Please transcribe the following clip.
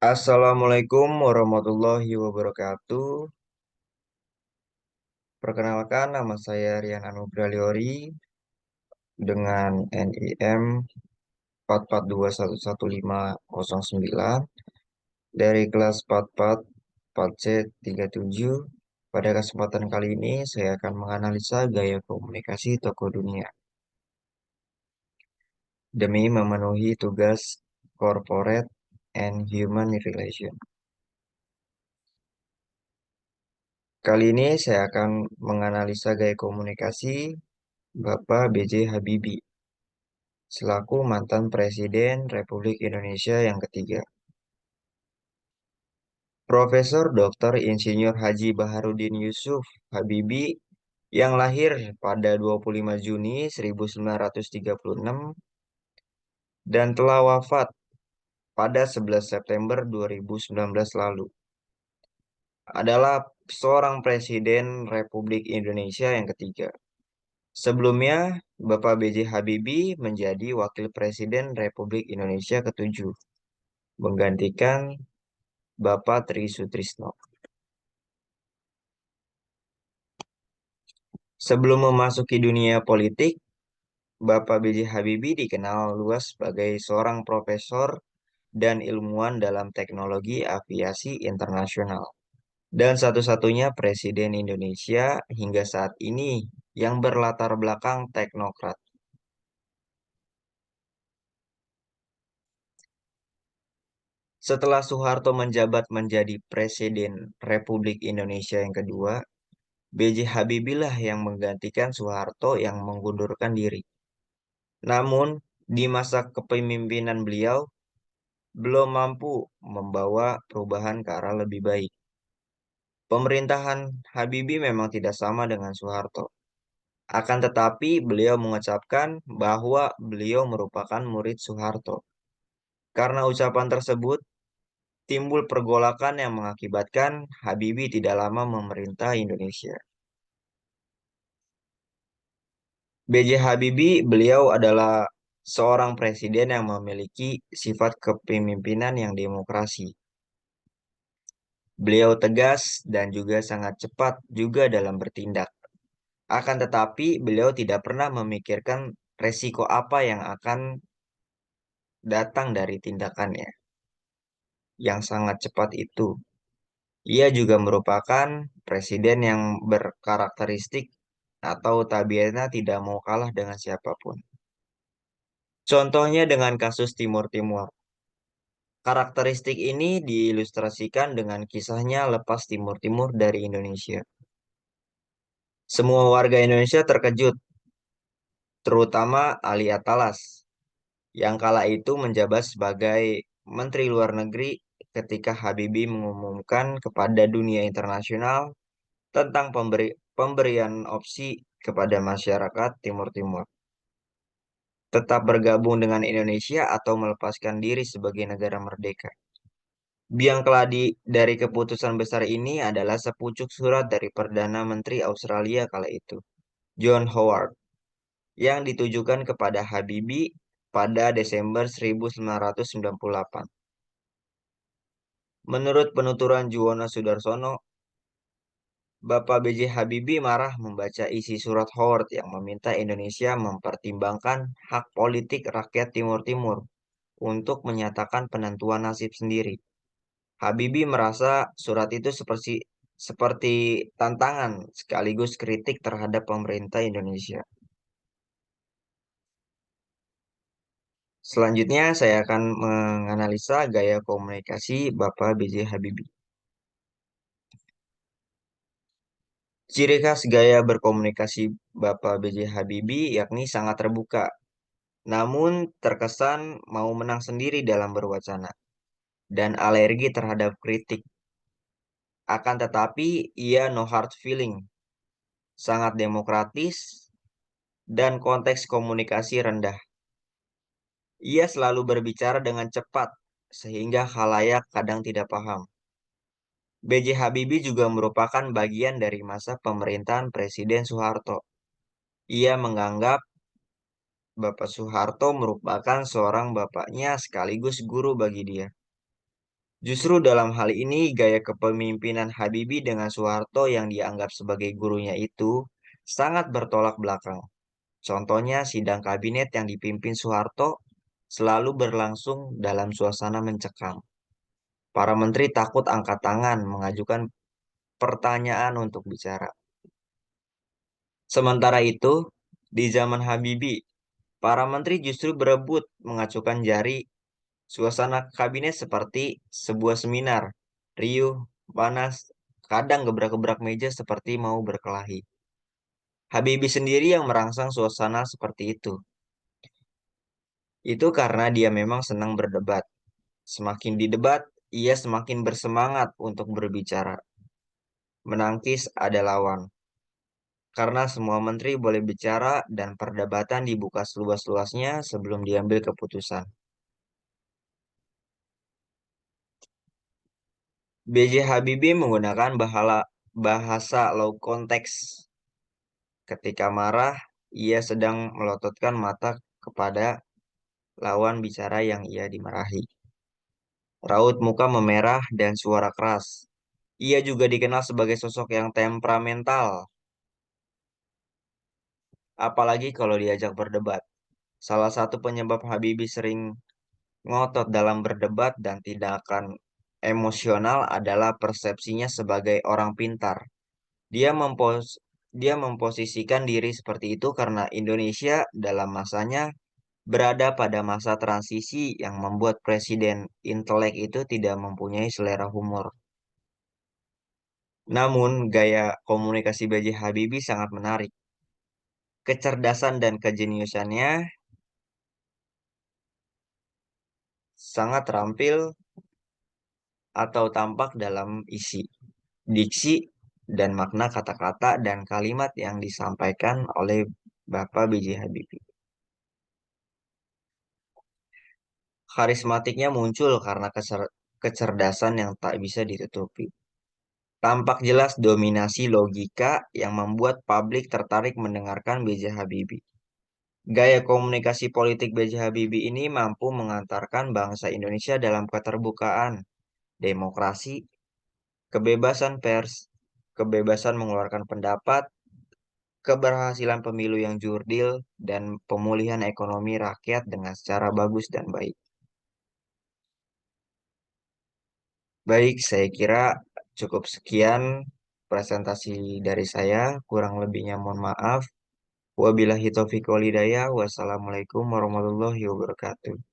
Assalamualaikum warahmatullahi wabarakatuh. Perkenalkan, nama saya Rian Anugrah Liori dengan NIM 442111509 dari kelas 444C37. Pada kesempatan kali ini, saya akan menganalisa gaya komunikasi tokoh dunia demi memenuhi tugas corporate and human relation. Kali ini saya akan menganalisa gaya komunikasi Bapak B.J. Habibie selaku mantan Presiden Republik Indonesia yang ketiga. Profesor Dr. Insinyur Haji Baharudin Yusuf Habibie yang lahir pada 25 Juni 1936 dan telah wafat pada 11 September 2019 lalu adalah seorang Presiden Republik Indonesia yang ketiga. Sebelumnya, Bapak B.J. Habibie menjadi Wakil Presiden Republik Indonesia ketujuh, menggantikan Bapak Tri Sutrisno. Sebelum memasuki dunia politik, Bapak B.J. Habibie dikenal luas sebagai seorang profesor dan ilmuwan dalam teknologi aviasi internasional. Dan satu-satunya Presiden Indonesia hingga saat ini yang berlatar belakang teknokrat. Setelah Soeharto menjabat menjadi Presiden Republik Indonesia yang kedua, B.J. Habibie lah yang menggantikan Soeharto yang mengundurkan diri. Namun, di masa kepemimpinan beliau, belum mampu membawa perubahan ke arah lebih baik. Pemerintahan Habibie memang tidak sama dengan Soeharto. Akan tetapi, beliau mengucapkan bahwa beliau merupakan murid Soeharto. Karena ucapan tersebut, timbul pergolakan yang mengakibatkan Habibie tidak lama memerintah Indonesia. B.J. Habibie, beliau adalah seorang presiden yang memiliki sifat kepemimpinan yang demokrasi. Beliau tegas dan juga sangat cepat juga dalam bertindak. Akan tetapi, beliau tidak pernah memikirkan resiko apa yang akan datang dari tindakannya yang sangat cepat itu. Ia juga merupakan presiden yang berkarakteristik atau tabiatnya tidak mau kalah dengan siapapun. Contohnya dengan kasus Timur Timur. Karakteristik ini diilustrasikan dengan kisahnya lepas Timur Timur dari Indonesia. Semua warga Indonesia terkejut, terutama Ali Atalas, yang kala itu menjabat sebagai Menteri Luar Negeri ketika Habibie mengumumkan kepada dunia internasional tentang pemberian opsi kepada masyarakat Timur Timur, tetap bergabung dengan Indonesia atau melepaskan diri sebagai negara merdeka. Biang keladi dari keputusan besar ini adalah sepucuk surat dari Perdana Menteri Australia kala itu, John Howard, yang ditujukan kepada Habibie pada Desember 1998. Menurut penuturan Juwono Sudarsono, Bapak B.J. Habibie marah membaca isi surat Howard yang meminta Indonesia mempertimbangkan hak politik rakyat Timur Timur untuk menyatakan penentuan nasib sendiri. Habibie merasa surat itu seperti tantangan sekaligus kritik terhadap pemerintah Indonesia. Selanjutnya saya akan menganalisa gaya komunikasi Bapak B.J. Habibie. Ciri khas gaya berkomunikasi Bapak B.J. Habibie yakni sangat terbuka, namun terkesan mau menang sendiri dalam berwacana dan alergi terhadap kritik. Akan tetapi ia no hard feeling, sangat demokratis, dan konteks komunikasi rendah. Ia selalu berbicara dengan cepat, sehingga khalayak kadang tidak paham. B.J. Habibie juga merupakan bagian dari masa pemerintahan Presiden Soeharto. Ia menganggap Bapak Soeharto merupakan seorang bapaknya sekaligus guru bagi dia. Justru dalam hal ini, gaya kepemimpinan Habibie dengan Soeharto yang dianggap sebagai gurunya itu sangat bertolak belakang. Contohnya, sidang kabinet yang dipimpin Soeharto selalu berlangsung dalam suasana mencekam. Para menteri takut angkat tangan mengajukan pertanyaan untuk bicara. Sementara itu, di zaman Habibie, para menteri justru berebut mengacukan jari. Suasana kabinet seperti sebuah seminar, riuh, panas, kadang gebrak-gebrak meja seperti mau berkelahi. Habibie sendiri yang merangsang suasana seperti itu. Itu karena dia memang senang berdebat. Semakin didebat, ia semakin bersemangat untuk berbicara. Menangkis ada lawan. Karena semua menteri boleh bicara dan perdebatan dibuka seluas-luasnya sebelum diambil keputusan. B.J. Habibie menggunakan bahasa low context. Ketika marah, ia sedang melototkan mata kepada lawan bicara yang ia dimarahi. Raut muka memerah dan suara keras. Ia juga dikenal sebagai sosok yang temperamental, apalagi kalau diajak berdebat. Salah satu penyebab Habibie sering ngotot dalam berdebat dan tindakan emosional adalah persepsinya sebagai orang pintar. Dia mempos dia memposisikan diri seperti itu karena Indonesia dalam masanya berada pada masa transisi yang membuat presiden intelek itu tidak mempunyai selera humor. Namun, gaya komunikasi B.J. Habibie sangat menarik. Kecerdasan dan kejeniusannya sangat terampil atau tampak dalam isi, diksi, dan makna kata-kata dan kalimat yang disampaikan oleh Bapak B.J. Habibie. Karismatiknya muncul karena kecerdasan yang tak bisa ditutupi. Tampak jelas dominasi logika yang membuat publik tertarik mendengarkan B.J. Habibie. Gaya komunikasi politik B.J. Habibie ini mampu mengantarkan bangsa Indonesia dalam keterbukaan, demokrasi, kebebasan pers, kebebasan mengeluarkan pendapat, keberhasilan pemilu yang jurdil, dan pemulihan ekonomi rakyat dengan secara bagus dan baik. Baik, saya kira cukup sekian presentasi dari saya. Kurang lebihnya mohon maaf. Wabillahi taufiq walhidayah. Wassalamualaikum warahmatullahi wabarakatuh.